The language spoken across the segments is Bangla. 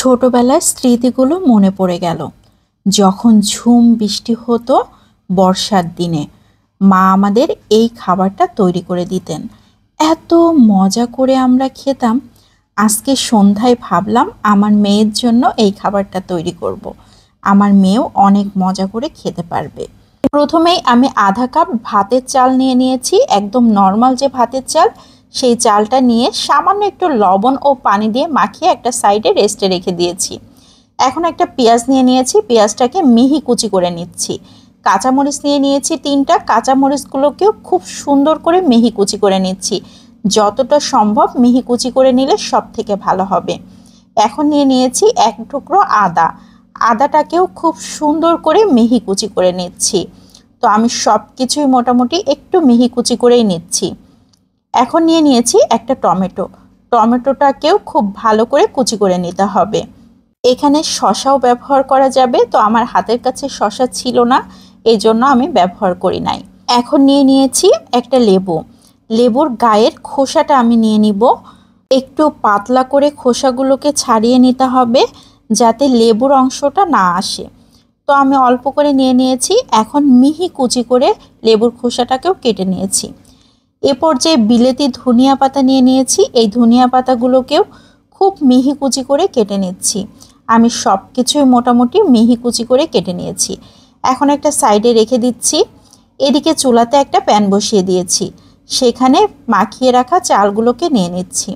ছোটবেলার স্মৃতিগুলো মনে পড়ে গেল। যখন ঝুম বৃষ্টি হতো বর্ষার দিনে, মা আমাদের এই খাবারটা তৈরি করে দিতেন। এত মজা করে আমরা খেতাম। আজকে সন্ধ্যায় ভাবলাম আমার মেয়ের জন্য এই খাবারটা তৈরি করব। আমার মেয়েও অনেক মজা করে খেতে পারবে। প্রথমেই আমি আধা কাপ ভাতের চাল নিয়ে নিয়েছি, একদম নর্মাল যে ভাতের চাল, সেই চালটা নিয়ে সামান্য একটু লবণ ও পানি দিয়ে মাখিয়ে একটা সাইডে রেস্টে রেখে দিয়েছি। এখন একটা পেঁয়াজ নিয়ে নিয়েছি, পেঁয়াজটাকে মিহি কুচি করে নিচ্ছি। কাঁচামরিচ নিয়ে নিয়েছি 3টা, কাঁচামরিচগুলোকেও খুব সুন্দর করে মিহি কুচি করে নিচ্ছি। যতটা সম্ভব মিহি কুচি করে নিলে সব থেকে ভালো হবে। এখন নিয়ে নিয়েছি 1 টুকরো আদা, আদাটাকেও খুব সুন্দর করে মিহি কুচি করে নিচ্ছি। তো আমি সব কিছুই মোটামুটি একটু মিহি কুচি করেই নিচ্ছি। এখন নিয়ে নিয়েছি একটা টমেটো, টমেটোটাকেও খুব ভালো করে কুচি করে নিতে হবে। এখানে শসাও ব্যবহার করা যাবে, তো আমার হাতের কাছে শসা ছিল না, এই জন্য আমি ব্যবহার করি নাই। এখন নিয়ে নিয়েছি একটা লেবু, লেবুর গায়ের খোসাটা আমি নিয়ে নিব। একটু পাতলা করে খোসাগুলোকে ছাড়িয়ে নিতে হবে যাতে লেবুর অংশটা না আসে। তো আমি অল্প করে নিয়ে নিয়েছি। এখন মিহি কুচি করে লেবুর খোসাটাকেও কেটে নিয়েছি। এ পর্যায়ে বিলেতি ধনিয়া পাতা নিয়ে নিয়েছি, এই ধনিয়া পাতাগুলোকেও খুব মিহি কুচি করে কেটে নিচ্ছি। আমি সব কিছুই মোটামুটি মিহি কুচি করে কেটে নিয়েছি। এখন একটা সাইডে রেখে দিচ্ছি। এদিকে চুলাতে একটা প্যান বসিয়ে দিয়েছি, সেখানে মাখিয়ে রাখা চালগুলোকে নিয়ে নিচ্ছি।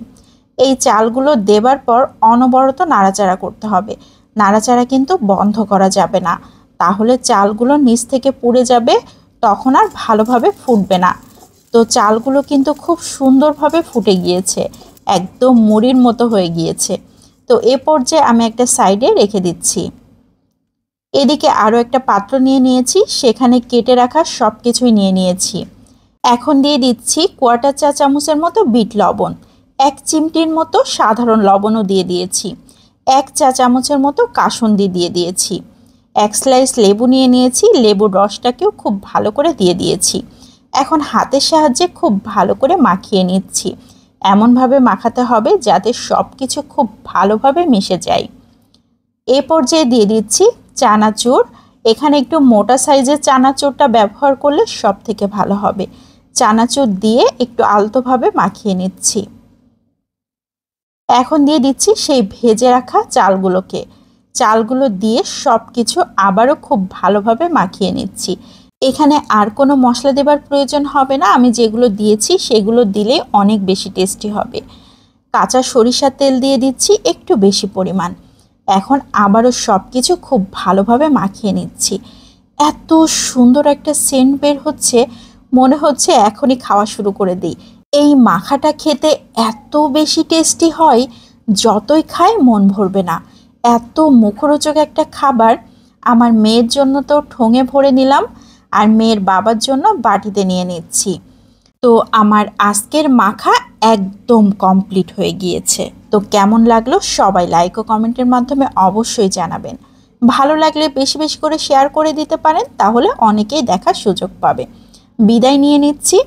এই চালগুলো দেবার পর অনবরত নাড়াচাড়া করতে হবে। নাড়াচাড়া কিন্তু বন্ধ করা যাবে না, তাহলে চালগুলো নিচ থেকে পুড়ে যাবে, তখন আর ভালোভাবে ফুটবে না। তো চালগুলো কিন্তু খুব সুন্দরভাবে ফুটে গিয়েছে, একদম মুড়ির মতো হয়ে গিয়েছে। তো এ পর্যায়ে আমি একটা সাইডে রেখে দিচ্ছি। এদিকে আরও একটা পাত্র নিয়ে নিয়েছি, সেখানে কেটে রাখা সব কিছুই নিয়ে নিয়েছি। এখন দিয়ে দিচ্ছি 1/4 চা চামচের মতো বিট লবণ, 1 চিমটির মতো সাধারণ লবণও দিয়ে দিয়েছি, 1 চা চামচের মতো কাসুন্দি দিয়ে দিয়েছি। 1 স্লাইস লেবু নিয়ে নিয়েছি, লেবুর রসটাকেও খুব ভালো করে দিয়ে দিয়েছি। এখন হাতের সাহায্যে খুব ভালো করে মাখিয়ে নিচ্ছি। এমনভাবে মাখাতে হবে যাতে সব কিছু খুব ভালোভাবে মিশে যায়। এই পর্যায়ে দিয়ে দিচ্ছি চানাচুর। এখানে একটু মোটা সাইজের চানাচুরটা ব্যবহার করলে সব থেকে ভালো হবে। চানাচুর দিয়ে একটু আলতোভাবে মাখিয়ে নিচ্ছি। এখন দিয়ে দিচ্ছি সেই ভেজে রাখা চালগুলোকে, চালগুলো দিয়ে সব কিছু আবারও খুব ভালোভাবে মাখিয়ে নিচ্ছি। এখানে আর কোনো মশলা দেবার প্রয়োজন হবে না, আমি যেগুলো দিয়েছি সেগুলো দিলেই অনেক বেশি টেস্টি হবে। কাঁচা সরিষার তেল দিয়ে দিচ্ছি একটু বেশি পরিমাণ। এখন আবারও সব কিছু খুব ভালোভাবে মাখিয়ে নিচ্ছি। এত সুন্দর একটা সেন্ট বের হচ্ছে, মনে হচ্ছে এখনই খাওয়া শুরু করে দিই। এই মাখাটা খেতে এত বেশি টেস্টি হয়, যতই খাই মন ভরবে না। এত মুখরোচক একটা খাবার। আমার মেয়ের জন্য তো ঠোঙে ভরে নিলাম, আর মেয়ের বাবার জন্য বাটিতে নিয়ে নিচ্ছি। তো আমার আজকের মাখা একদম কমপ্লিট হয়ে গিয়েছে। তো কেমন লাগলো সবাই লাইক ও কমেন্টের মাধ্যমে অবশ্যই জানাবেন। ভালো লাগলে বেশি বেশি করে শেয়ার করে দিতে পারেন, তাহলে অনেকেই দেখার সুযোগ পাবে। বিদায় নিয়ে নিচ্ছি।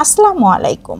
আসসালামু আলাইকুম।